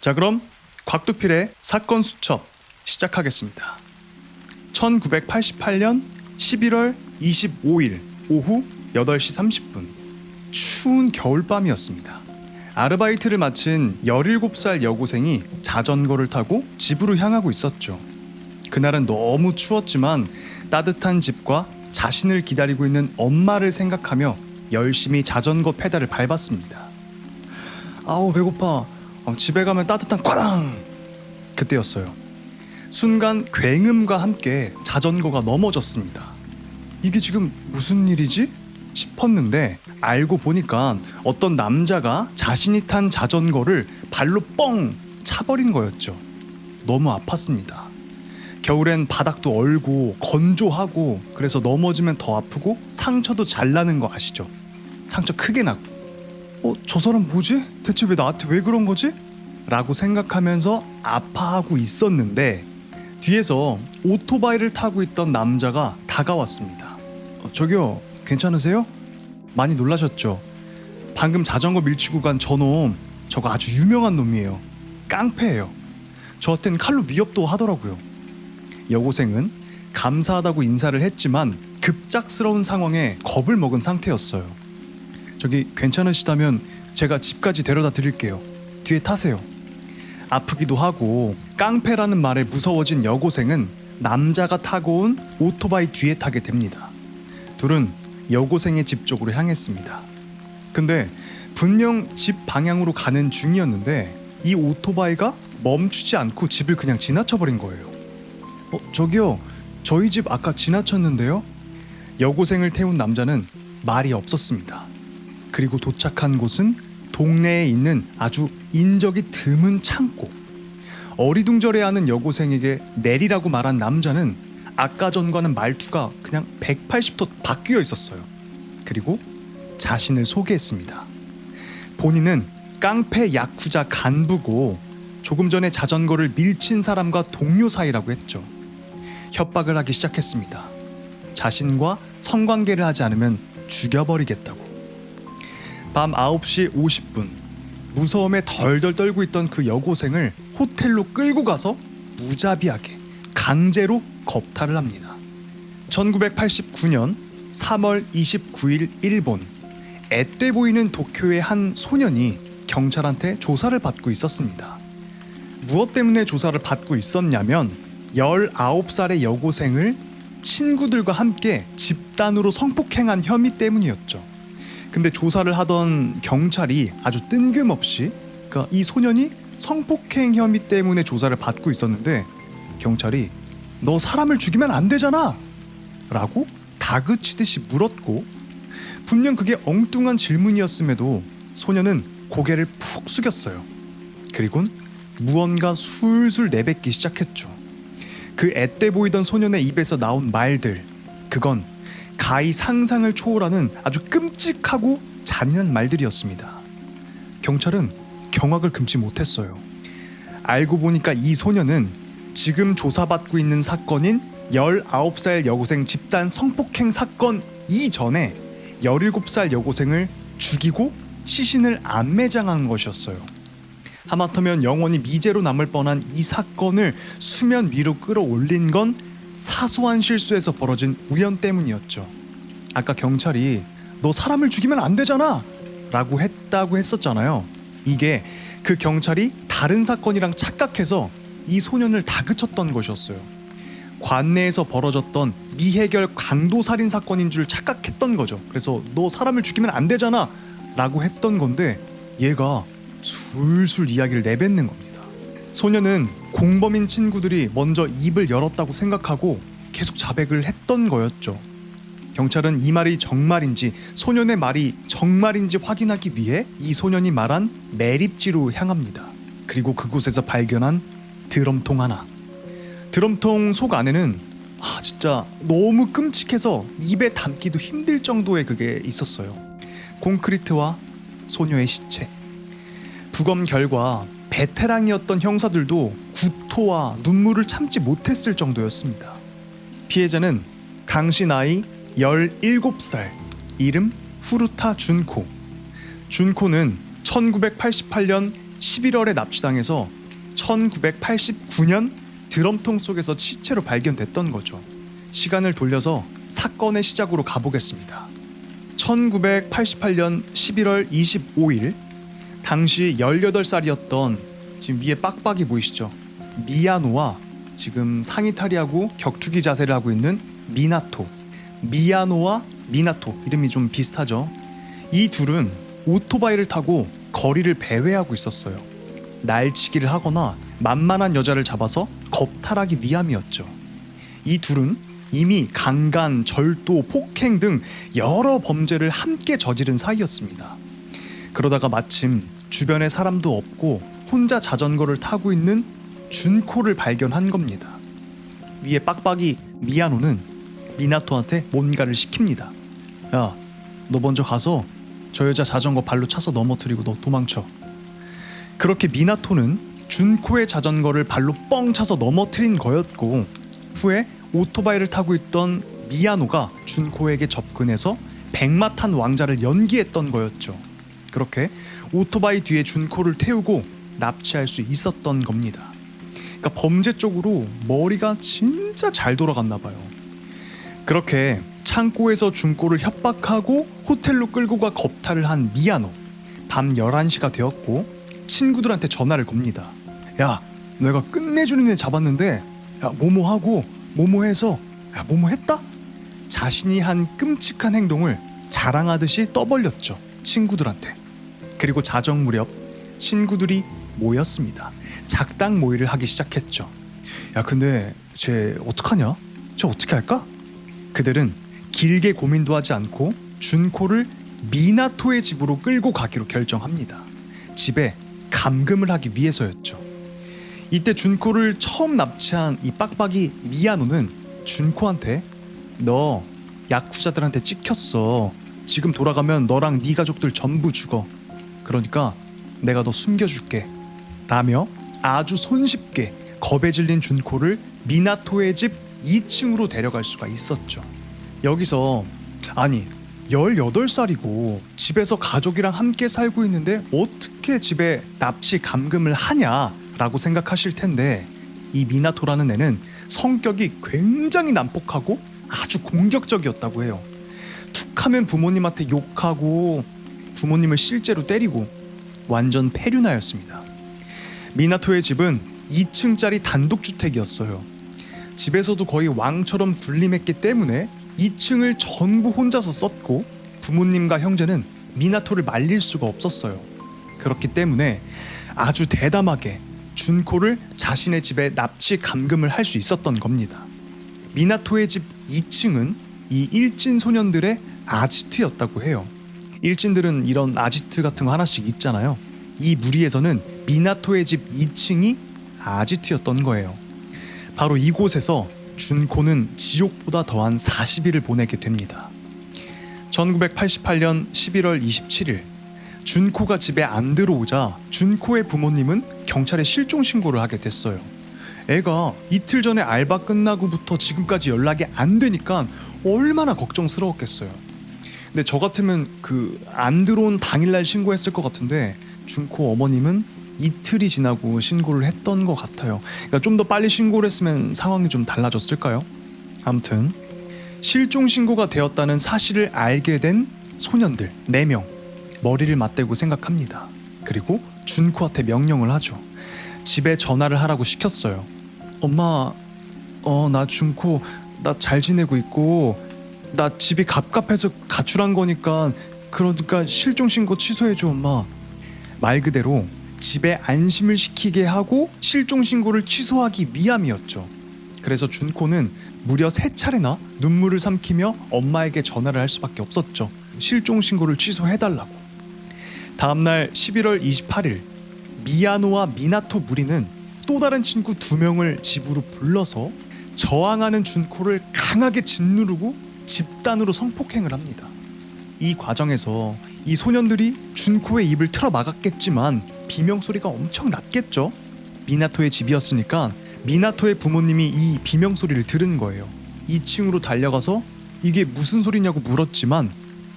자, 그럼 곽두필의 사건 수첩 시작하겠습니다. 1988년 11월 25일 오후 8시 30분 추운 겨울밤이었습니다. 아르바이트를 마친 17살 여고생이 자전거를 타고 집으로 향하고 있었죠. 그날은 너무 추웠지만 따뜻한 집과 자신을 기다리고 있는 엄마를 생각하며 열심히 자전거 페달을 밟았습니다. 아우 배고파. 집에 가면 따뜻한 꽝! 그때였어요. 순간 굉음과 함께 자전거가 넘어졌습니다. 이게 지금 무슨 일이지? 싶었는데 알고 보니까 어떤 남자가 자신이 탄 자전거를 발로 뻥 차버린 거였죠. 너무 아팠습니다. 겨울엔 바닥도 얼고 건조하고 그래서 넘어지면 더 아프고 상처도 잘 나는 거 아시죠? 상처 크게 나고 저 사람 뭐지? 대체 왜 나한테 왜 그런 거지? 라고 생각하면서 아파하고 있었는데 뒤에서 오토바이를 타고 있던 남자가 다가왔습니다. 저기요, 괜찮으세요? 많이 놀라셨죠? 방금 자전거 밀치고 간 저놈, 저거 아주 유명한 놈이에요. 깡패예요. 저한텐 칼로 위협도 하더라고요. 여고생은 감사하다고 인사를 했지만 급작스러운 상황에 겁을 먹은 상태였어요. 저기 괜찮으시다면 제가 집까지 데려다 드릴게요. 뒤에 타세요. 아프기도 하고 깡패라는 말에 무서워진 여고생은 남자가 타고 온 오토바이 뒤에 타게 됩니다. 둘은 여고생의 집 쪽으로 향했습니다. 근데 분명 집 방향으로 가는 중이었는데 이 오토바이가 멈추지 않고 집을 그냥 지나쳐버린 거예요. 저기요, 저희 집 아까 지나쳤는데요? 여고생을 태운 남자는 말이 없었습니다. 그리고 도착한 곳은 동네에 있는 아주 인적이 드문 창고. 어리둥절해하는 여고생에게 내리라고 말한 남자는 아까 전과는 말투가 그냥 180도 바뀌어 있었어요. 그리고 자신을 소개했습니다. 본인은 깡패 야쿠자 간부고 조금 전에 자전거를 밀친 사람과 동료 사이라고 했죠. 협박을 하기 시작했습니다. 자신과 성관계를 하지 않으면 죽여버리겠다고. 밤 9시 50분 무서움에 덜덜 떨고 있던 그 여고생을 호텔로 끌고 가서 무자비하게 강제로 겁탈을 합니다. 1989년 3월 29일 일본. 앳돼 보이는 도쿄의 한 소년이 경찰한테 조사를 받고 있었습니다. 무엇 때문에 조사를 받고 있었냐면 19살의 여고생을 친구들과 함께 집단으로 성폭행한 혐의 때문이었죠. 근데 조사를 하던 경찰이 아주 뜬금없이 이 소년이 성폭행 혐의 때문에 조사를 받고 있었는데 경찰이 너 사람을 죽이면 안 되잖아! 라고 다그치듯이 물었고 분명 그게 엉뚱한 질문이었음에도 소년은 고개를 푹 숙였어요. 그리곤 무언가 술술 내뱉기 시작했죠. 그 앳돼 보이던 소년의 입에서 나온 말들, 그건 가히 상상을 초월하는 아주 끔찍하고 잔인한 말들이었습니다. 경찰은 경악을 금치 못했어요. 알고 보니까 이 소년은 지금 조사받고 있는 사건인 19살 여고생 집단 성폭행 사건 이전에 17살 여고생을 죽이고 시신을 안매장한 것이었어요. 하마터면 영원히 미제로 남을 뻔한 이 사건을 수면 위로 끌어올린 건 사소한 실수에서 벌어진 우연 때문이었죠. 아까 경찰이 너 사람을 죽이면 안 되잖아! 라고 했었잖아요. 이게 그 경찰이 다른 사건이랑 착각해서 이 소년을 다그쳤던 것이었어요. 관내에서 벌어졌던 미해결 강도살인 사건인 줄 착각했던 거죠. 그래서 너 사람을 죽이면 안 되잖아! 라고 했던 건데 얘가 술술 이야기를 내뱉는 겁니다. 소년은 공범인 친구들이 먼저 입을 열었다고 생각하고 계속 자백을 했던 거였죠. 경찰은 이 말이 정말인지 소년의 말이 정말인지 확인하기 위해 이 소년이 말한 매립지로 향합니다. 그리고 그곳에서 발견한 드럼통 하나. 드럼통 속 안에는 진짜 너무 끔찍해서 입에 담기도 힘들 정도의 그게 있었어요. 콘크리트와 소녀의 시체. 부검 결과 베테랑이었던 형사들도 구토와 눈물을 참지 못했을 정도였습니다. 피해자는 당시 나이 17살, 이름 후루타 준코. 준코는 1988년 11월에 납치당해서 1989년 드럼통 속에서 시체로 발견됐던 거죠. 시간을 돌려서 사건의 시작으로 가보겠습니다. 1988년 11월 25일 당시 18살이었던 지금 위에 빡빡이 보이시죠? 미야노와 지금 상의 탈의하고 격투기 자세를 하고 있는 미나토. 미야노와 미나토 이름이 좀 비슷하죠. 이 둘은 오토바이를 타고 거리를 배회하고 있었어요. 날치기를 하거나 만만한 여자를 잡아서 겁탈하기 위함이었죠. 이 둘은 이미 강간, 절도, 폭행 등 여러 범죄를 함께 저지른 사이였습니다. 그러다가 마침 주변에 사람도 없고 혼자 자전거를 타고 있는 준코를 발견한 겁니다. 위에 빡빡이 미야노는 미나토한테 뭔가를 시킵니다. 야, 너 먼저 가서 저 여자 자전거 발로 차서 넘어뜨리고 너 도망쳐. 그렇게 미나토는 준코의 자전거를 발로 뻥 차서 넘어뜨린 거였고, 후에 오토바이를 타고 있던 미야노가 준코에게 접근해서 백마탄 왕자를 연기했던 거였죠. 그렇게 오토바이 뒤에 준코를 태우고 납치할 수 있었던 겁니다. 그러니까 범죄 쪽으로 머리가 진짜 잘 돌아갔나 봐요. 그렇게 창고에서 준코를 협박하고 호텔로 끌고 가 겁탈을 한 미야노. 밤 11시가 되었고 친구들한테 전화를 겁니다. 야, 내가 끝내주는 애 잡았는데 야, 뭐뭐하고 뭐뭐해서 야, 뭐뭐했다? 자신이 한 끔찍한 행동을 자랑하듯이 떠벌렸죠. 친구들한테. 그리고 자정 무렵 친구들이 모였습니다. 작당 모의를 하기 시작했죠. 야, 근데 쟤 어떡하냐? 쟤 어떻게 할까? 그들은 길게 고민도 하지 않고 준코를 미나토의 집으로 끌고 가기로 결정합니다. 집에 감금을 하기 위해서였죠. 이때 준코를 처음 납치한 이 빡빡이 미야노는 준코한테 너 야쿠자들한테 찍혔어. 지금 돌아가면 너랑 네 가족들 전부 죽어. 그러니까 내가 너 숨겨줄게 라며 아주 손쉽게 겁에 질린 준코를 미나토의 집 2층으로 데려갈 수가 있었죠. 여기서 아니 18살이고 집에서 가족이랑 함께 살고 있는데 어떻게 집에 납치 감금을 하냐라고 생각하실 텐데, 이 미나토라는 애는 성격이 굉장히 난폭하고 아주 공격적이었다고 해요. 툭하면 부모님한테 욕하고 부모님을 실제로 때리고 완전 폐륜아였습니다. 미나토의 집은 2층짜리 단독주택이었어요. 집에서도 거의 왕처럼 군림했기 때문에 2층을 전부 혼자서 썼고 부모님과 형제는 미나토를 말릴 수가 없었어요. 그렇기 때문에 아주 대담하게 준코를 자신의 집에 납치 감금을 할 수 있었던 겁니다. 미나토의 집 2층은 이 일진 소년들의 아지트였다고 해요. 일진들은 이런 아지트 같은 거 하나씩 있잖아요. 이 무리에서는 미나토의 집 2층이 아지트였던 거예요. 바로 이곳에서 준코는 지옥보다 더한 40일을 보내게 됩니다. 1988년 11월 27일 준코가 집에 안 들어오자 준코의 부모님은 경찰에 실종 신고를 하게 됐어요. 애가 이틀 전에 알바 끝나고부터 지금까지 연락이 안 되니까 얼마나 걱정스러웠겠어요. 근데 저 같으면 안 들어온 당일날 신고했을 것 같은데 준코 어머님은 이틀이 지나고 신고를 했던 것 같아요. 그러니까 좀 더 빨리 신고를 했으면 상황이 좀 달라졌을까요? 아무튼 실종 신고가 되었다는 사실을 알게 된 소년들 4명 머리를 맞대고 생각합니다. 그리고 준코한테 명령을 하죠. 집에 전화를 하라고 시켰어요. 엄마, 나 준코 나 잘 지내고 있고 나 집이 갑갑해서 가출한 거니까 그러니까 실종 신고 취소해줘 엄마. 말 그대로 집에 안심을 시키게 하고 실종 신고를 취소하기 위함이었죠. 그래서 준코는 무려 3차례나 눈물을 삼키며 엄마에게 전화를 할 수밖에 없었죠. 실종 신고를 취소해달라고. 다음날 11월 28일 미야노와 미나토 무리는 또 다른 친구 2명을 집으로 불러서 저항하는 준코를 강하게 짓누르고 집단으로 성폭행을 합니다. 이 과정에서 이 소년들이 준코의 입을 틀어 막았겠지만 비명소리가 엄청 났겠죠. 미나토의 집이었으니까 미나토의 부모님이 이 비명소리를 들은 거예요. 2층으로 달려가서 이게 무슨 소리냐고 물었지만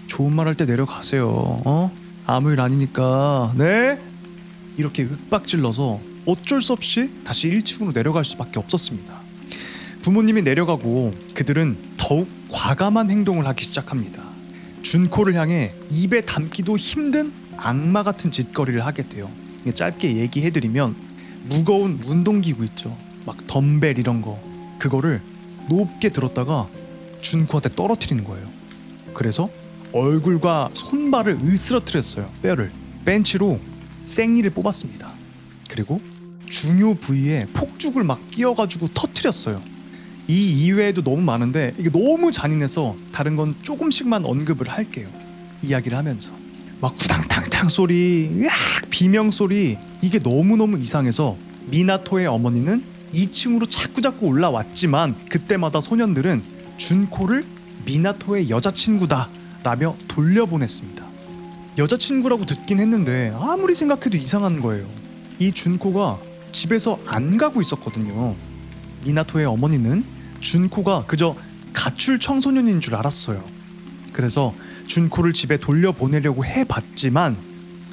좋은 말 할 때 내려가세요. 아무 일 아니니까. 네? 이렇게 윽박질러서 어쩔 수 없이 다시 1층으로 내려갈 수밖에 없었습니다. 부모님이 내려가고 그들은 더욱 과감한 행동을 하기 시작합니다. 준코를 향해 입에 담기도 힘든 악마 같은 짓거리를 하게 돼요. 짧게 얘기해드리면 무거운 운동기구 있죠. 막 덤벨 이런 거, 그거를 높게 들었다가 준코한테 떨어뜨리는 거예요. 그래서 얼굴과 손발을 으스러뜨렸어요. 뼈를 벤치로 생리를 뽑았습니다. 그리고 중요 부위에 폭죽을 막 끼워가지고 터뜨렸어요. 이 이외에도 너무 많은데 이게 너무 잔인해서 다른 건 조금씩만 언급을 할게요. 이야기를 하면서 막 구당탕탕 소리, 으악 비명 소리, 이게 너무너무 이상해서 미나토의 어머니는 2층으로 자꾸자꾸 올라왔지만 그때마다 소년들은 준코를 미나토의 여자친구다 라며 돌려보냈습니다. 여자친구라고 듣긴 했는데 아무리 생각해도 이상한 거예요. 이 준코가 집에서 안 가고 있었거든요. 미나토의 어머니는 준코가 그저 가출 청소년인 줄 알았어요. 그래서 준코를 집에 돌려보내려고 해봤지만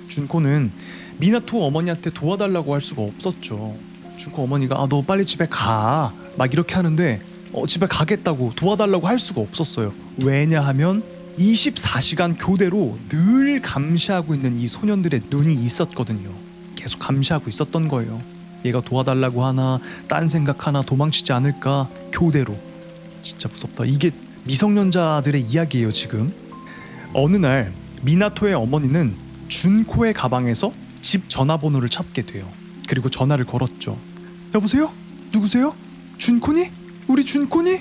준코는 미나토 어머니한테 도와달라고 할 수가 없었죠. 준코 어머니가 너 빨리 집에 가 막 이렇게 하는데 집에 가겠다고 도와달라고 할 수가 없었어요. 왜냐하면 24시간 교대로 늘 감시하고 있는 이 소년들의 눈이 있었거든요. 계속 감시하고 있었던 거예요. 얘가 도와달라고 하나, 딴 생각하나, 도망치지 않을까, 교대로. 진짜 무섭다. 이게 미성년자들의 이야기예요 지금. 어느 날 미나토의 어머니는 준코의 가방에서 집 전화번호를 찾게 돼요. 그리고 전화를 걸었죠. 여보세요? 누구세요? 준코니? 우리 준코니?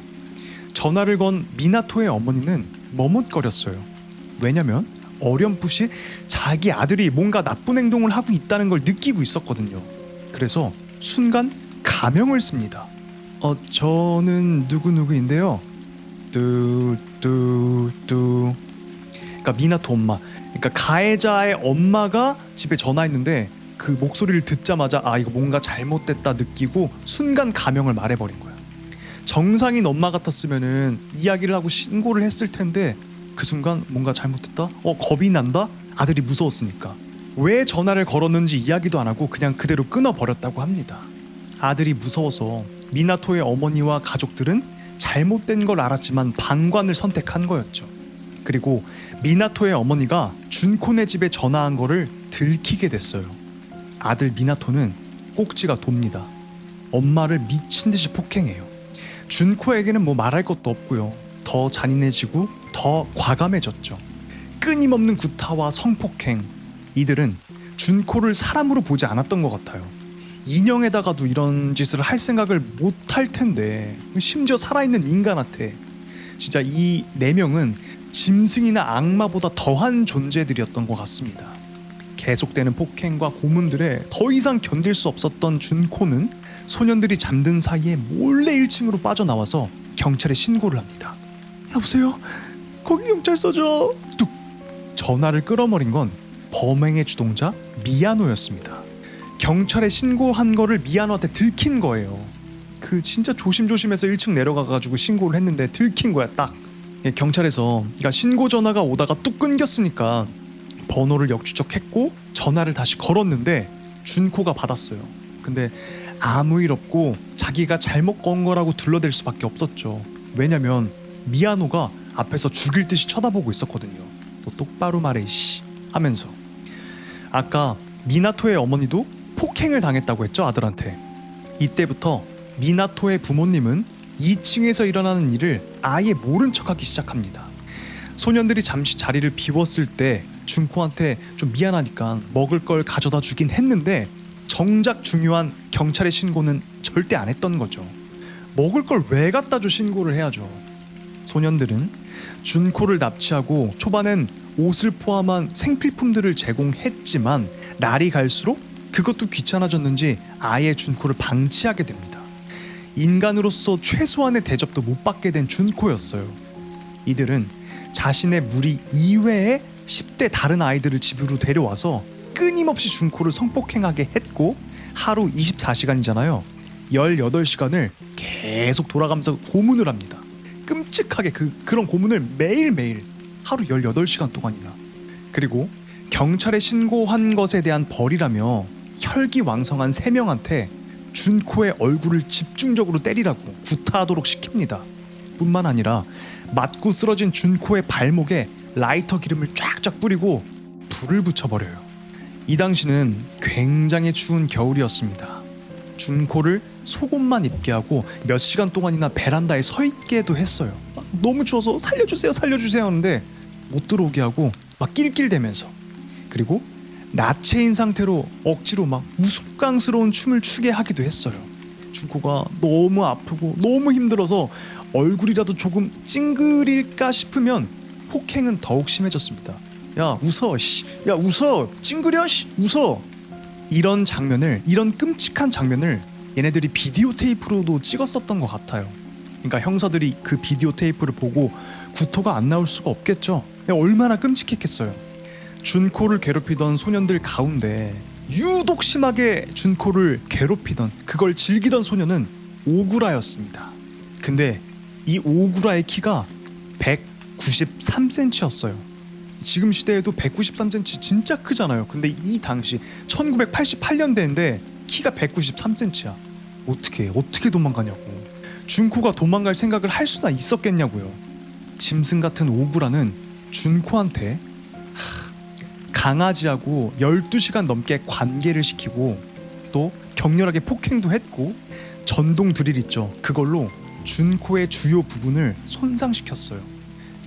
전화를 건 미나토의 어머니는 머뭇거렸어요. 왜냐면 어렴풋이 자기 아들이 뭔가 나쁜 행동을 하고 있다는 걸 느끼고 있었거든요. 그래서 순간 가명을 씁니다. 저는 누구누구인데요. 뚜뚜뚜. 그러니까 미나토 엄마. 그러니까 가해자의 엄마가 집에 전화했는데 그 목소리를 듣자마자 이거 뭔가 잘못됐다 느끼고 순간 가명을 말해버린 거야. 정상인 엄마 같았으면은 이야기를 하고 신고를 했을 텐데 그 순간 뭔가 잘못됐다? 겁이 난다? 아들이 무서웠으니까. 왜 전화를 걸었는지 이야기도 안 하고 그냥 그대로 끊어버렸다고 합니다. 아들이 무서워서 미나토의 어머니와 가족들은 잘못된 걸 알았지만 방관을 선택한 거였죠. 그리고 미나토의 어머니가 준코네 집에 전화한 거를 들키게 됐어요. 아들 미나토는 꼭지가 돕니다. 엄마를 미친 듯이 폭행해요. 준코에게는 뭐 말할 것도 없고요. 더 잔인해지고 더 과감해졌죠. 끊임없는 구타와 성폭행. 이들은 준코를 사람으로 보지 않았던 것 같아요. 인형에다가도 이런 짓을 할 생각을 못 할 텐데 심지어 살아있는 인간한테. 진짜 이 4명은 짐승이나 악마보다 더한 존재들이었던 것 같습니다. 계속되는 폭행과 고문들에 더 이상 견딜 수 없었던 준코는 소년들이 잠든 사이에 몰래 1층으로 빠져나와서 경찰에 신고를 합니다. 여보세요? 거기 경찰서죠? 뚝! 전화를 끌어버린 건 범행의 주동자 미야노였습니다. 경찰에 신고한 거를 미야노한테 들킨 거예요. 그 진짜 조심조심해서 1층 내려가가지고 신고를 했는데 들킨 거야 딱. 경찰에서 그러니까 신고 전화가 오다가 뚝 끊겼으니까 번호를 역추적했고 전화를 다시 걸었는데 준코가 받았어요. 근데 아무 일 없고 자기가 잘못 건 거라고 둘러댈 수밖에 없었죠. 왜냐면 미야노가 앞에서 죽일 듯이 쳐다보고 있었거든요. 너 똑바로 말해 씨 하면서. 아까 미나토의 어머니도 폭행을 당했다고 했죠, 아들한테. 이때부터 미나토의 부모님은 2층에서 일어나는 일을 아예 모른 척하기 시작합니다. 소년들이 잠시 자리를 비웠을 때 준코한테 좀 미안하니까 먹을 걸 가져다 주긴 했는데 정작 중요한 경찰의 신고는 절대 안 했던 거죠. 먹을 걸 왜 갖다 줘 신고를 해야죠. 소년들은 준코를 납치하고 초반엔 옷을 포함한 생필품들을 제공했지만 날이 갈수록 그것도 귀찮아졌는지 아예 준코를 방치하게 됩니다. 인간으로서 최소한의 대접도 못 받게 된 준코였어요. 이들은 자신의 무리 이외에 10대 다른 아이들을 집으로 데려와서 끊임없이 준코를 성폭행하게 했고 하루 24시간이잖아요. 18시간을 계속 돌아가면서 고문을 합니다. 끔찍하게 그런 고문을 매일매일 하루 18시간 동안이나. 그리고 경찰에 신고한 것에 대한 벌이라며 혈기왕성한 3명한테 준코의 얼굴을 집중적으로 때리라고 구타하도록 시킵니다. 뿐만 아니라 맞고 쓰러진 준코의 발목에 라이터 기름을 쫙쫙 뿌리고 불을 붙여버려요. 이 당시는 굉장히 추운 겨울이었습니다. 준코를 속옷만 입게 하고 몇 시간 동안이나 베란다에 서 있게도 했어요. 너무 추워서 살려주세요 살려주세요 하는데 못 들어오게 하고 막 낄낄대면서, 그리고 나체인 상태로 억지로 막 우스꽝스러운 춤을 추게 하기도 했어요. 준코가 너무 아프고 너무 힘들어서 얼굴이라도 조금 찡그릴까 싶으면 폭행은 더욱 심해졌습니다. 야 웃어 씨, 야 웃어, 찡그려 씨, 웃어. 이런 끔찍한 장면을 얘네들이 비디오 테이프로도 찍었었던 것 같아요. 그러니까 형사들이 그 비디오 테이프를 보고 구토가 안 나올 수가 없겠죠. 얼마나 끔찍했겠어요. 준코를 괴롭히던 소년들 가운데 유독 심하게 준코를 괴롭히던, 그걸 즐기던 소년은 오구라였습니다. 근데 이 오구라의 키가 193cm였어요. 지금 시대에도 193cm 진짜 크잖아요. 근데 이 당시 1988년대인데 키가 193cm야. 어떻게 도망가냐고. 준코가 도망갈 생각을 할 수나 있었겠냐고요. 짐승 같은 오구라는 준코한테 강아지하고 12시간 넘게 관계를 시키고 또 격렬하게 폭행도 했고, 전동 드릴 있죠, 그걸로 준코의 주요 부분을 손상시켰어요.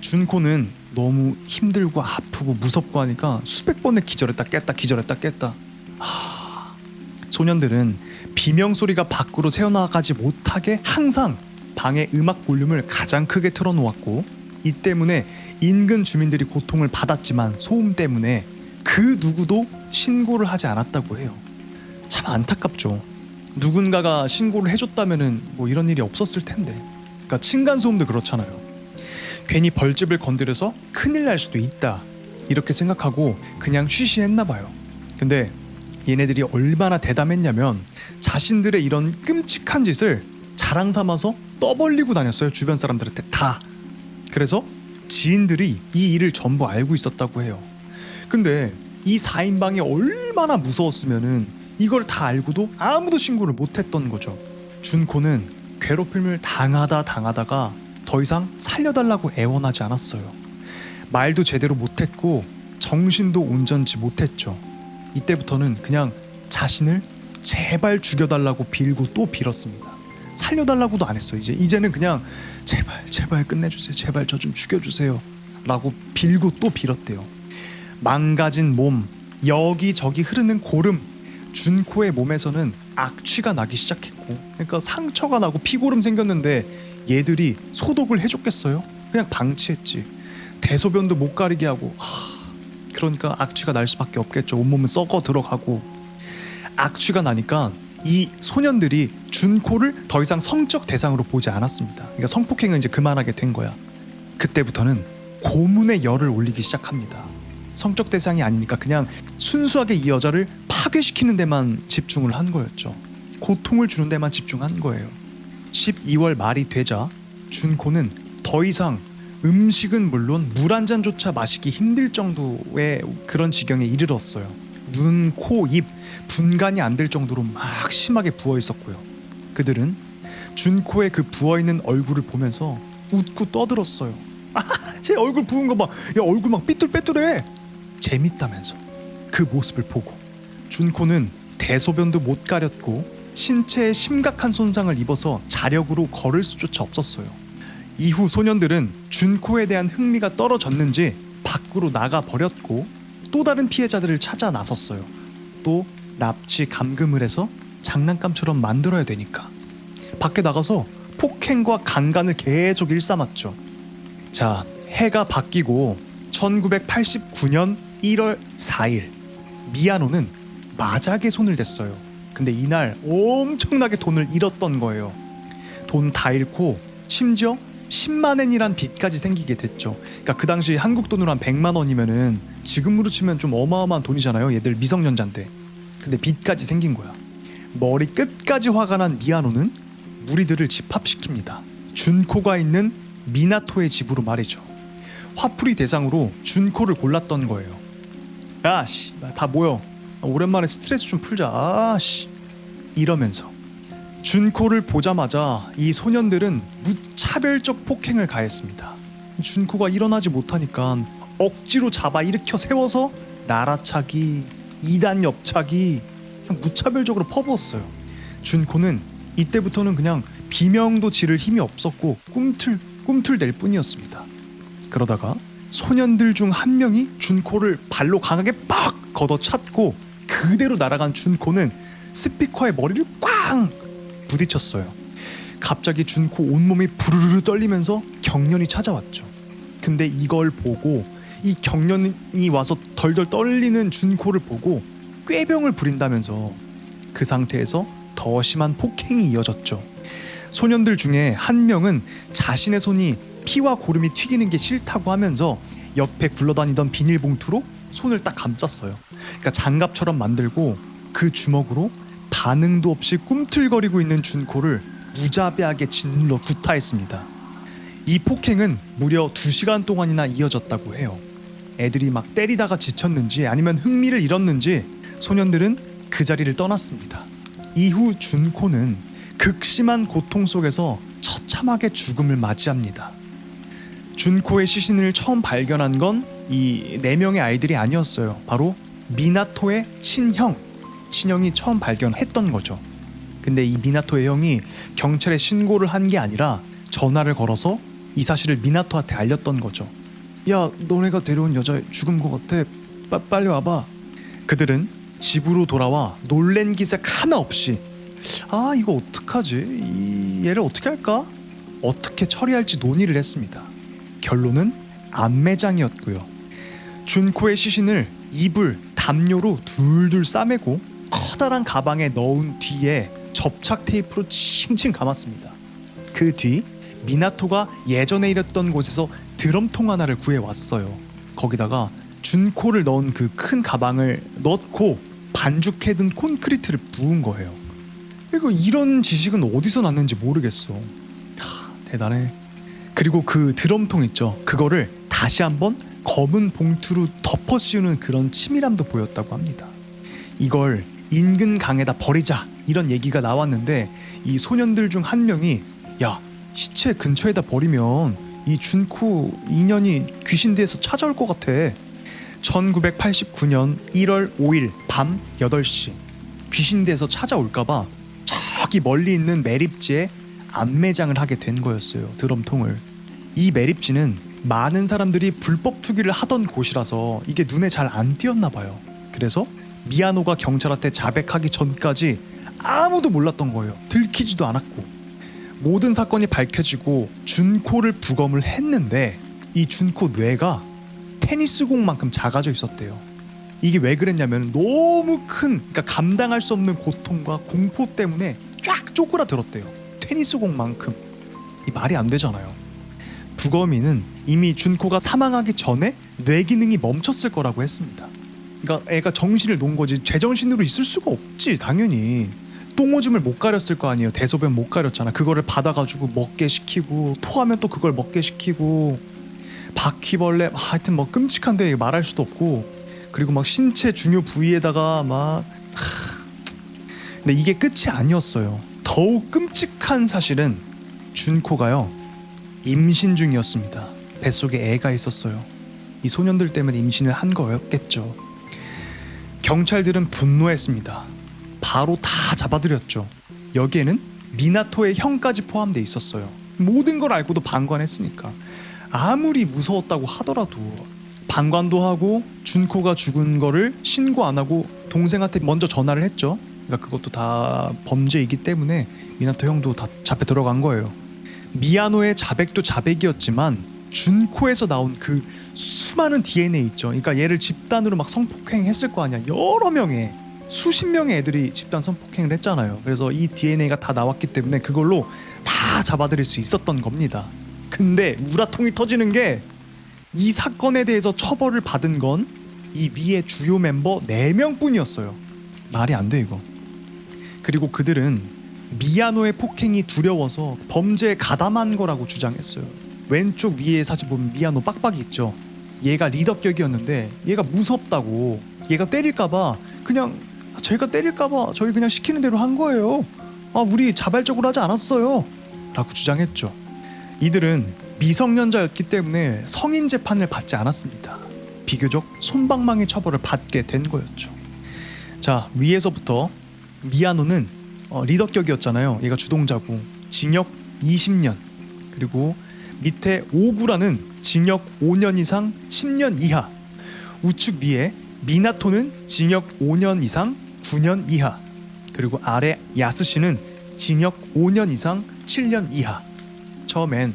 준코는 너무 힘들고 아프고 무섭고 하니까 수백 번을 기절했다 깼다. 소년들은 비명소리가 밖으로 새어나가지 못하게 항상 방의 음악 볼륨을 가장 크게 틀어놓았고, 이 때문에 인근 주민들이 고통을 받았지만 소음 때문에 그 누구도 신고를 하지 않았다고 해요. 참 안타깝죠. 누군가가 신고를 해줬다면은 뭐 이런 일이 없었을 텐데. 그러니까 층간소음도 그렇잖아요. 괜히 벌집을 건드려서 큰일 날 수도 있다 이렇게 생각하고 그냥 쉬쉬했나 봐요. 근데 얘네들이 얼마나 대담했냐면 자신들의 이런 끔찍한 짓을 자랑 삼아서 떠벌리고 다녔어요, 주변 사람들한테 다. 그래서 지인들이 이 일을 전부 알고 있었다고 해요. 근데 이 4인방이 얼마나 무서웠으면은 이걸 다 알고도 아무도 신고를 못했던 거죠. 준코는 괴롭힘을 당하다가 더 이상 살려달라고 애원하지 않았어요. 말도 제대로 못했고 정신도 온전치 못했죠. 이때부터는 그냥 자신을 제발 죽여달라고 빌고 또 빌었습니다. 살려달라고도 안 했어요. 이제는 그냥 제발 끝내주세요, 제발 저 좀 죽여주세요 라고 빌고 또 빌었대요. 망가진 몸, 여기저기 흐르는 고름, 준코의 몸에서는 악취가 나기 시작했고, 그러니까 상처가 나고 피고름 생겼는데 얘들이 소독을 해줬겠어요? 그냥 방치했지. 대소변도 못 가리게 하고, 그러니까 악취가 날 수밖에 없겠죠. 온몸은 썩어 들어가고. 악취가 나니까 이 소년들이 준코를 더 이상 성적 대상으로 보지 않았습니다. 그러니까 성폭행은 이제 그만하게 된 거야. 그때부터는 고문의 열을 올리기 시작합니다. 성적 대상이 아니니까 그냥 순수하게 이 여자를 파괴시키는 데만 집중을 한 거였죠. 고통을 주는 데만 집중한 거예요. 12월 말이 되자 준코는 더 이상 음식은 물론 물 한 잔조차 마시기 힘들 정도의 그런 지경에 이르렀어요. 눈, 코, 입 분간이 안 될 정도로 막 심하게 부어 있었고요. 그들은 준코의 그 부어있는 얼굴을 보면서 웃고 떠들었어요. 제 얼굴 부은 거 봐. 야, 얼굴 막 삐뚤빼뚤해. 재밌다면서. 그 모습을 보고 준코는 대소변도 못 가렸고 신체에 심각한 손상을 입어서 자력으로 걸을 수조차 없었어요. 이후 소년들은 준코에 대한 흥미가 떨어졌는지 밖으로 나가 버렸고 또 다른 피해자들을 찾아 나섰어요. 또 납치 감금을 해서 장난감처럼 만들어야 되니까 밖에 나가서 폭행과 강간을 계속 일삼았죠. 자, 해가 바뀌고 1989년 1월 4일 미야노는 마작에 손을 댔어요. 근데 이날 엄청나게 돈을 잃었던 거예요. 돈 다 잃고 심지어 10만 엔이란 빚까지 생기게 됐죠. 그러니까 그 당시 한국 돈으로 한 100만 원이면은 지금으로 치면 좀 어마어마한 돈이잖아요. 얘들 미성년자인데. 근데 빚까지 생긴 거야. 머리 끝까지 화가 난 미야노는 무리들을 집합시킵니다. 준코가 있는 미나토의 집으로 말이죠. 화풀이 대상으로 준코를 골랐던 거예요. 야, 씨, 다 모여. 오랜만에 스트레스 좀 풀자. 아씨. 이러면서 준코를 보자마자 이 소년들은 무차별적 폭행을 가했습니다. 준코가 일어나지 못하니까 억지로 잡아 일으켜 세워서 날아차기, 2단 옆차기, 그냥 무차별적으로 퍼부었어요. 준코는 이때부터는 그냥 비명도 지를 힘이 없었고 꿈틀댈 뿐이었습니다. 그러다가 소년들 중 한 명이 준코를 발로 강하게 빡 걷어찼고 그대로 날아간 준코는 스피커에 머리를 꽝 부딪혔어요. 갑자기 준코 온몸이 부르르 떨리면서 경련이 찾아왔죠. 근데 이걸 보고 이 경련이 와서 덜덜 떨리는 준코를 보고 꾀병을 부린다면서 그 상태에서 더 심한 폭행이 이어졌죠. 소년들 중에 한 명은 자신의 손이 피와 고름이 튀기는 게 싫다고 하면서 옆에 굴러다니던 비닐봉투로 손을 딱 감쌌어요. 그러니까 장갑처럼 만들고 그 주먹으로 반응도 없이 꿈틀거리고 있는 준코를 무자비하게 짓눌러 구타했습니다. 이 폭행은 무려 2시간 동안이나 이어졌다고 해요. 애들이 막 때리다가 지쳤는지 아니면 흥미를 잃었는지 소년들은 그 자리를 떠났습니다. 이후 준코는 극심한 고통 속에서 처참하게 죽음을 맞이합니다. 준코의 시신을 처음 발견한 건 이 4명의 아이들이 아니었어요. 바로 미나토의 친형이 처음 발견했던 거죠. 근데 이 미나토의 형이 경찰에 신고를 한 게 아니라 전화를 걸어서 이 사실을 미나토한테 알렸던 거죠. 야, 너네가 데려온 여자 죽은 거 같아. 빨리 와봐. 그들은 집으로 돌아와 놀랜 기색 하나 없이 이거 어떡하지? 얘를 어떻게 할까? 어떻게 처리할지 논의를 했습니다. 결론은 암매장이었고요. 준코의 시신을 이불, 담요로 둘둘 싸매고 커다란 가방에 넣은 뒤에 접착 테이프로 칭칭 감았습니다. 그 뒤 미나토가 예전에 일했던 곳에서 드럼통 하나를 구해왔어요. 거기다가 준코를 넣은 그 큰 가방을 넣고 반죽해둔 콘크리트를 부은 거예요. 이런 지식은 어디서 났는지 모르겠어. 대단해. 그리고 그 드럼통 있죠. 그거를 다시 한번 검은 봉투로 덮어 씌우는 그런 치밀함도 보였다고 합니다. 이걸 인근 강에다 버리자 이런 얘기가 나왔는데 이 소년들 중 한 명이 야, 시체 근처에다 버리면 이 준코 인연이 귀신대에서 찾아올 것 같아. 1989년 1월 5일 밤 8시 귀신대에서 찾아올까봐 저기 멀리 있는 매립지에 암매장을 하게 된 거였어요. 드럼통을. 이 매립지는 많은 사람들이 불법 투기를 하던 곳이라서 이게 눈에 잘 안 띄었나 봐요. 그래서 미야노가 경찰한테 자백하기 전까지 아무도 몰랐던 거예요. 들키지도 않았고. 모든 사건이 밝혀지고 준코를 부검을 했는데 이 준코 뇌가 테니스공만큼 작아져 있었대요. 이게 왜 그랬냐면 너무 큰, 그러니까 감당할 수 없는 고통과 공포 때문에 쫙 쪼그라들었대요. 테니스공만큼. 이 말이 안 되잖아요. 부검인은 이미 준코가 사망하기 전에 뇌 기능이 멈췄을 거라고 했습니다. 그러니까 애가 정신을 놓은 거지 제정신으로 있을 수가 없지. 당연히 똥오줌을 못 가렸을 거 아니에요. 대소변 못 가렸잖아. 그거를 받아가지고 먹게 시키고 토하면 또 그걸 먹게 시키고 바퀴벌레 하여튼 뭐 끔찍한데 말할 수도 없고 그리고 막 신체 중요 부위에다가 막 근데 이게 끝이 아니었어요. 더욱 끔찍한 사실은 준코가요 임신 중이었습니다. 뱃속에 애가 있었어요. 이 소년들 때문에 임신을 한 거였겠죠. 경찰들은 분노했습니다. 바로 다 잡아들였죠. 여기에는 미나토의 형까지 포함돼 있었어요. 모든 걸 알고도 방관했으니까. 아무리 무서웠다고 하더라도 방관도 하고 준코가 죽은 거를 신고 안 하고 동생한테 먼저 전화를 했죠. 그러니까 그것도 다 범죄이기 때문에 미나토 형도 다 잡혀 들어간 거예요. 미야노의 자백도 자백이었지만 준코에서 나온 그 수많은 DNA 있죠. 그러니까 얘를 집단으로 막 성폭행했을 거 아니야. 여러 명의 수십 명의 애들이 집단 성폭행을 했잖아요. 그래서 이 DNA가 다 나왔기 때문에 그걸로 다 잡아들일 수 있었던 겁니다. 근데 우라통이 터지는 게 이 사건에 대해서 처벌을 받은 건 이 위의 주요 멤버 4명뿐이었어요. 말이 안 돼 이거. 그리고 그들은 미야노의 폭행이 두려워서 범죄에 가담한 거라고 주장했어요. 왼쪽 위에 사진 보면 미야노 빡빡이 있죠. 얘가 리더격이었는데 얘가 무섭다고 얘가 때릴까봐 그냥 제가 때릴까봐 저희 그냥 시키는 대로 한 거예요. 우리 자발적으로 하지 않았어요. 라고 주장했죠. 이들은 미성년자였기 때문에 성인 재판을 받지 않았습니다. 비교적 솜방망이 처벌을 받게 된 거였죠. 자, 위에서부터 미야노는 리더격이었잖아요. 얘가 주동자고 징역 20년, 그리고 밑에 오구라는 징역 5년 이상 10년 이하, 우측 위에 미나토는 징역 5년 이상 9년 이하, 그리고 아래 야스시는 징역 5년 이상 7년 이하. 처음엔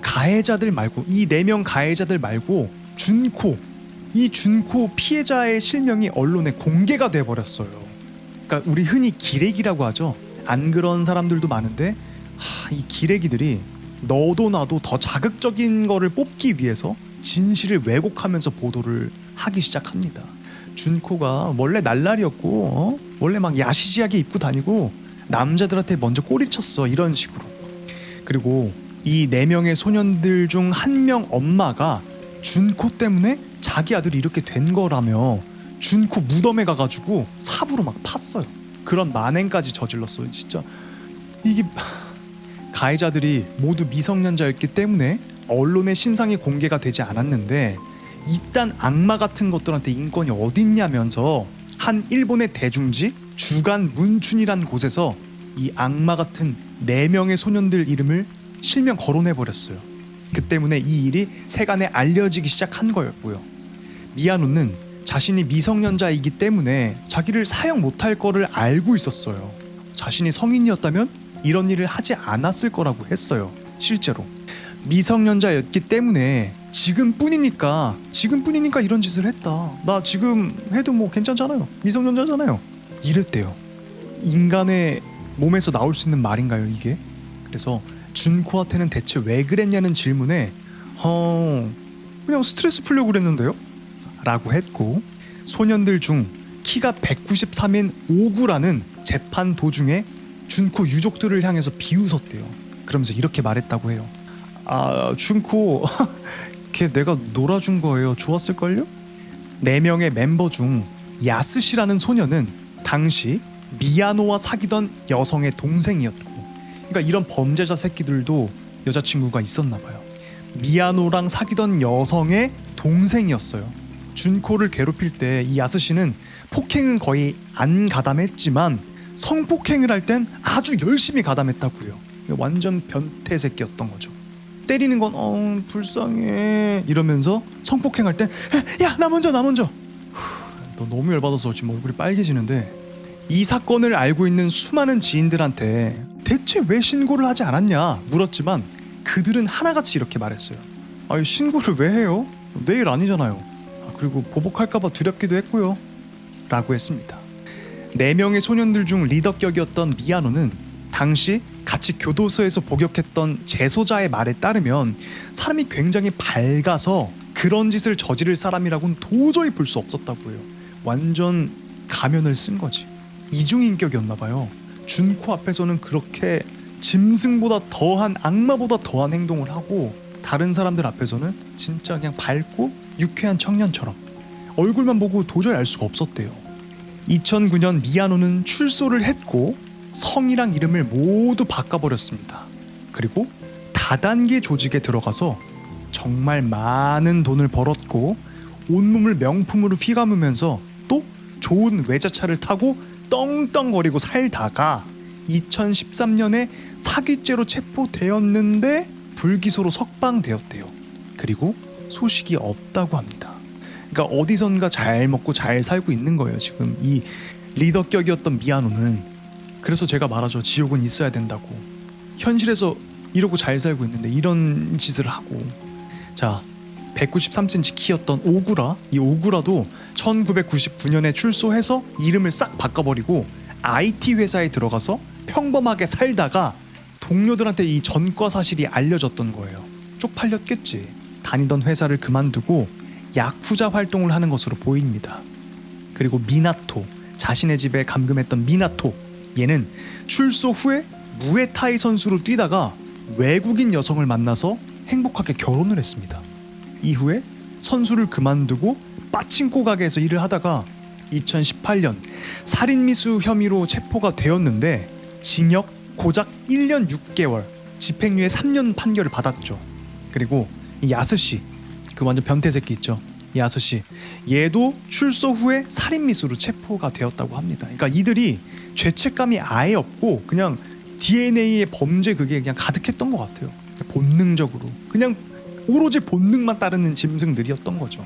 가해자들 말고, 이 4명 가해자들 말고 이 준코 피해자의 실명이 언론에 공개가 돼버렸어요. 그러니까 우리 흔히 기레기라고 하죠. 안 그런 사람들도 많은데 이 기레기들이 너도 나도 더 자극적인 거를 뽑기 위해서 진실을 왜곡하면서 보도를 하기 시작합니다. 준코가 원래 날라리였고 원래 막 야시지하게 입고 다니고 남자들한테 먼저 꼬리쳤어, 이런 식으로. 그리고 이 4명의 소년들 중 1명 엄마가 준코 때문에 자기 아들이 이렇게 된 거라며 준코 무덤에 가가지고 삽으로 막 팠어요. 그런 만행까지 저질렀어요. 진짜 이게 가해자들이 모두 미성년자였기 때문에 언론의 신상이 공개가 되지 않았는데, 이딴 악마 같은 것들한테 인권이 어딨냐면서 한 일본의 대중지 주간 문춘이란 곳에서 이 악마 같은 4명의 소년들 이름을 실명 거론해버렸어요. 그 때문에 이 일이 세간에 알려지기 시작한 거였고요. 미야노는 자신이 미성년자이기 때문에 자기를 사형 못할 거를 알고 있었어요. 자신이 성인이었다면 이런 일을 하지 않았을 거라고 했어요. 실제로 미성년자였기 때문에 지금뿐이니까 이런 짓을 했다. 나 지금 해도 뭐 괜찮잖아요. 미성년자잖아요. 이랬대요. 인간의 몸에서 나올 수 있는 말인가요, 이게? 그래서 준코한테는 대체 왜 그랬냐는 질문에 그냥 스트레스 풀려고 그랬는데요? 라고 했고, 소년들 중 키가 193인 오구라는 재판 도중에 준코 유족들을 향해서 비웃었대요. 그러면서 이렇게 말했다고 해요. 준코 걔 내가 놀아준 거예요. 좋았을걸요? 4명의 멤버 중 야스시라는 소년은 당시 미야노와 사귀던 여성의 동생이었고, 그러니까 이런 범죄자 새끼들도 여자친구가 있었나 봐요. 미야노랑 사귀던 여성의 동생이었어요. 준코를 괴롭힐 때 이 야스시는 폭행은 거의 안 가담했지만 성폭행을 할 땐 아주 열심히 가담했다고요. 완전 변태 새끼였던 거죠. 때리는 건 불쌍해 이러면서 성폭행할 땐 야 나 먼저 너 너무 열받아서 지금 얼굴이 빨개지는데, 이 사건을 알고 있는 수많은 지인들한테 대체 왜 신고를 하지 않았냐 물었지만 그들은 하나같이 이렇게 말했어요. 신고를 왜 해요? 내일 아니잖아요. 그리고 보복할까봐 두렵기도 했고요. 라고 했습니다. 4명의 소년들 중 리더격이었던 미야노는 당시 같이 교도소에서 복역했던 재소자의 말에 따르면 사람이 굉장히 밝아서 그런 짓을 저지를 사람이라고는 도저히 볼 수 없었다고 해요. 완전 가면을 쓴 거지. 이중인격이었나 봐요. 준코 앞에서는 그렇게 짐승보다 더한, 악마보다 더한 행동을 하고, 다른 사람들 앞에서는 진짜 그냥 밝고 유쾌한 청년처럼 얼굴만 보고 도저히 알 수가 없었대요. 2009년 미야노는 출소를 했고 성이랑 이름을 모두 바꿔버렸습니다. 그리고 다단계 조직에 들어가서 정말 많은 돈을 벌었고 온몸을 명품으로 휘감으면서 또 좋은 외제차를 타고 떵떵거리고 살다가 2013년에 사기죄로 체포되었는데 불기소로 석방되었대요. 그리고 소식이 없다고 합니다. 그러니까 어디선가 잘 먹고 잘 살고 있는 거예요, 지금 이 리더격이었던 미야노는. 그래서 제가 말하죠. 지옥은 있어야 된다고. 현실에서 이러고 잘 살고 있는데 이런 짓을 하고. 자, 193cm 키였던 오구라, 이 오구라도 1999년에 출소해서 이름을 싹 바꿔버리고 IT 회사에 들어가서 평범하게 살다가 동료들한테 이 전과 사실이 알려졌던 거예요. 쪽팔렸겠지. 다니던 회사를 그만두고 야쿠자 활동을 하는 것으로 보입니다. 그리고 미나토, 자신의 집에 감금했던 미나토, 얘는 출소 후에 무에타이 선수로 뛰다가 외국인 여성을 만나서 행복하게 결혼을 했습니다. 이후에 선수를 그만두고 빠칭코 가게에서 일을 하다가 2018년 살인미수 혐의로 체포가 되었는데 징역 고작 1년 6개월, 집행유예 3년 판결을 받았죠. 그리고 이 야스씨, 그 완전 변태 새끼 있죠. 야스씨, 얘도 출소 후에 살인미수로 체포가 되었다고 합니다. 그러니까 이들이 죄책감이 아예 없고 그냥 DNA의 범죄 그게 그냥 가득했던 것 같아요. 본능적으로 그냥 오로지 본능만 따르는 짐승들이었던 거죠.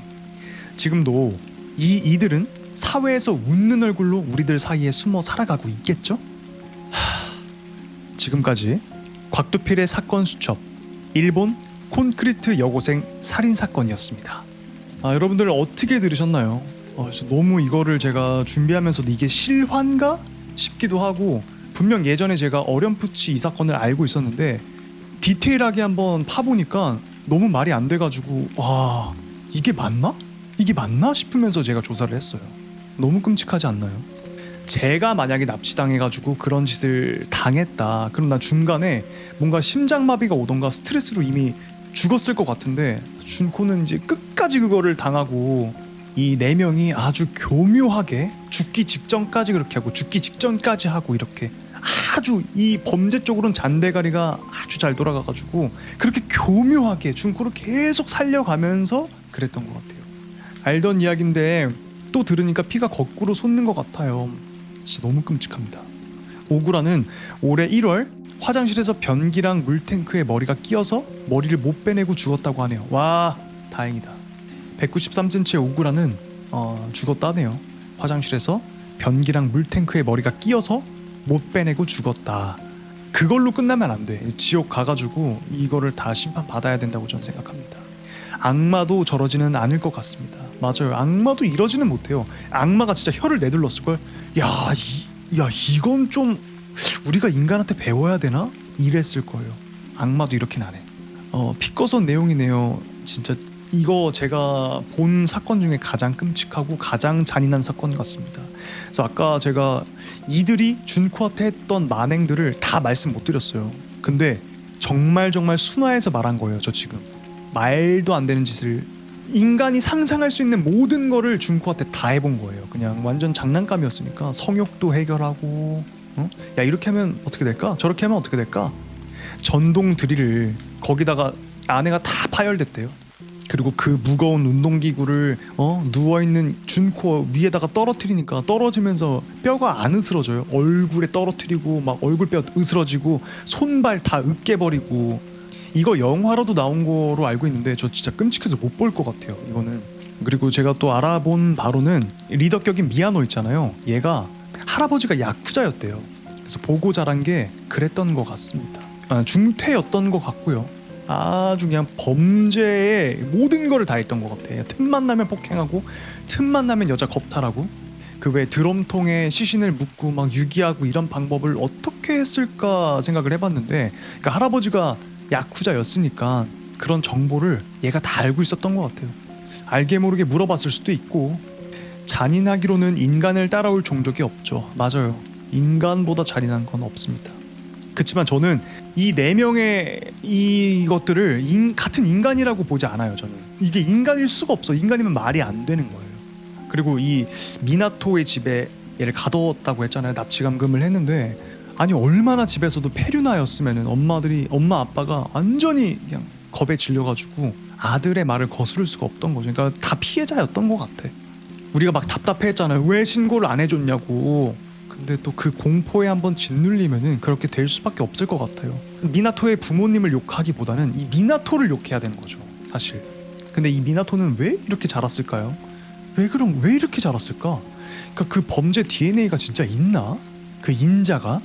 지금도 이들은 사회에서 웃는 얼굴로 우리들 사이에 숨어 살아가고 있겠죠? 지금까지 곽두필의 사건 수첩, 일본 콘크리트 여고생 살인 사건이었습니다. 여러분들 어떻게 들으셨나요? 너무 이거를 제가 준비하면서도 이게 실화인가 싶기도 하고, 분명 예전에 제가 어렴풋이 이 사건을 알고 있었는데 디테일하게 한번 파보니까 너무 말이 안 돼가지고 와, 이게 맞나? 이게 맞나 싶으면서 제가 조사를 했어요. 너무 끔찍하지 않나요? 제가 만약에 납치당해가지고 그런 짓을 당했다, 그럼 나 중간에 뭔가 심장마비가 오던가 스트레스로 이미 죽었을 것 같은데, 준코는 이제 끝까지 그거를 당하고 이 4명이 아주 교묘하게 죽기 직전까지 그렇게 하고 죽기 직전까지 하고 이렇게 아주 이 범죄 쪽으로는 잔대가리가 아주 잘 돌아가가지고 그렇게 교묘하게 준코를 계속 살려가면서 그랬던 것 같아요. 알던 이야기인데 또 들으니까 피가 거꾸로 솟는 것 같아요. 진짜 너무 끔찍합니다. 오구라는 올해 1월 화장실에서 변기랑 물탱크에 머리가 끼어서 머리를 못 빼내고 죽었다고 하네요. 와, 다행이다. 193cm의 오구라는 죽었다네요. 화장실에서 변기랑 물탱크에 머리가 끼어서 못 빼내고 죽었다. 그걸로 끝나면 안 돼. 지옥 가가지고 이거를 다 심판 받아야 된다고 저는 생각합니다. 악마도 저러지는 않을 것 같습니다. 맞아요. 악마도 이러지는 못해요. 악마가 진짜 혀를 내둘렀을걸. 이건 좀 우리가 인간한테 배워야 되나? 이랬을 거예요. 악마도 이렇게는 안 해. 피꺼선 내용이네요. 진짜 이거 제가 본 사건 중에 가장 끔찍하고 가장 잔인한 사건 같습니다. 그래서 아까 제가 이들이 준코한테 했던 만행들을 다 말씀 못 드렸어요. 근데 정말 순화해서 말한 거예요. 저 지금 말도 안 되는 짓을, 인간이 상상할 수 있는 모든 거를 준코한테 다 해본 거예요. 그냥 완전 장난감이었으니까 성욕도 해결하고, 야 이렇게 하면 어떻게 될까? 저렇게 하면 어떻게 될까? 전동 드릴을 거기다가 아내가 다 파열됐대요. 그리고 그 무거운 운동기구를 누워있는 준코 위에다가 떨어뜨리니까 떨어지면서 뼈가 안 으스러져요. 얼굴에 떨어뜨리고 막 얼굴뼈 으스러지고 손발 다 으깨버리고. 이거 영화로도 나온 거로 알고 있는데 저 진짜 끔찍해서 못 볼 것 같아요, 이거는. 그리고 제가 또 알아본 바로는 리더격인 미야노 있잖아요. 얘가 할아버지가 야쿠자였대요. 그래서 보고 자란 게 그랬던 것 같습니다. 중퇴였던 것 같고요. 아주 그냥 범죄의 모든 거를 다 했던 것 같아요. 틈만 나면 폭행하고 틈만 나면 여자 겁탈하고, 그 왜 드럼통에 시신을 묻고 막 유기하고 이런 방법을 어떻게 했을까 생각을 해봤는데, 그러니까 할아버지가 야쿠자였으니까 그런 정보를 얘가 다 알고 있었던 것 같아요. 알게 모르게 물어봤을 수도 있고. 잔인하기로는 인간을 따라올 종족이 없죠. 맞아요. 인간보다 잔인한 건 없습니다. 그렇지만 저는 이 4명의 이것들을 같은 인간이라고 보지 않아요. 저는 이게 인간일 수가 없어. 인간이면 말이 안 되는 거예요. 그리고 이 미나토의 집에 얘를 가뒀다고 했잖아요. 납치 감금을 했는데, 아니 얼마나 집에서도 페류나였으면은 엄마 아빠가 완전히 그냥 겁에 질려가지고 아들의 말을 거스를 수가 없던 거죠. 그러니까 다 피해자였던 것 같아. 우리가 막 답답해했잖아요. 왜 신고를 안 해줬냐고. 근데 또 그 공포에 한번 짓눌리면은 그렇게 될 수밖에 없을 것 같아요. 미나토의 부모님을 욕하기보다는 이 미나토를 욕해야 되는 거죠, 사실. 근데 이 미나토는 왜 이렇게 자랐을까요? 왜 이렇게 자랐을까? 그러니까 그 범죄 DNA가 진짜 있나? 그 인자가?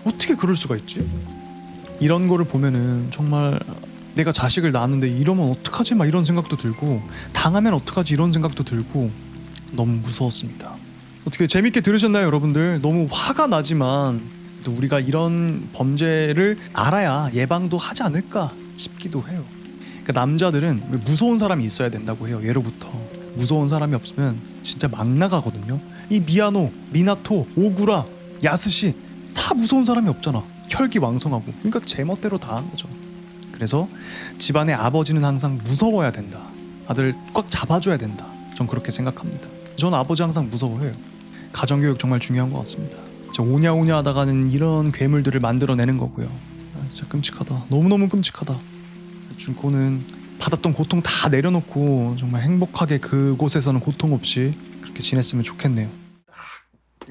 어떻게 그럴 수가 있지? 이런 거를 보면은 정말 내가 자식을 낳았는데 이러면 어떡하지? 막 이런 생각도 들고, 당하면 어떡하지? 이런 생각도 들고 너무 무서웠습니다. 어떻게 재밌게 들으셨나요, 여러분들? 너무 화가 나지만 또 우리가 이런 범죄를 알아야 예방도 하지 않을까 싶기도 해요. 그러니까 남자들은 무서운 사람이 있어야 된다고 해요. 예로부터 무서운 사람이 없으면 진짜 막 나가거든요. 이 미야노, 미나토, 오구라, 야스시 다 무서운 사람이 없잖아. 혈기왕성하고. 그러니까 제멋대로 다 한 거죠. 그래서 집안의 아버지는 항상 무서워야 된다. 아들을 꽉 잡아줘야 된다. 전 그렇게 생각합니다. 전 아버지 항상 무서워해요. 가정교육 정말 중요한 것 같습니다. 저 오냐오냐 하다가는 이런 괴물들을 만들어내는 거고요. 진짜 끔찍하다. 너무너무 끔찍하다. 준코는 받았던 고통 다 내려놓고 정말 행복하게 그곳에서는 고통 없이 그렇게 지냈으면 좋겠네요.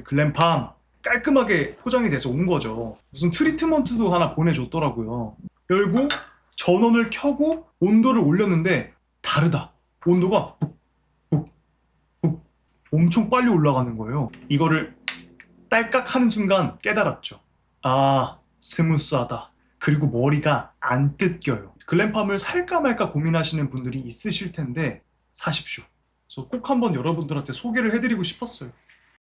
글램팜 깔끔하게 포장이 돼서 온 거죠. 무슨 트리트먼트도 하나 보내줬더라고요. 열고 전원을 켜고 온도를 올렸는데 다르다. 온도가 북북북 엄청 빨리 올라가는 거예요. 이거를 딸깍 하는 순간 깨달았죠. 아, 스무스하다. 그리고 머리가 안 뜯겨요. 글램팜을 살까 말까 고민하시는 분들이 있으실 텐데 사십시오. 그래서 꼭 한번 여러분들한테 소개를 해드리고 싶었어요.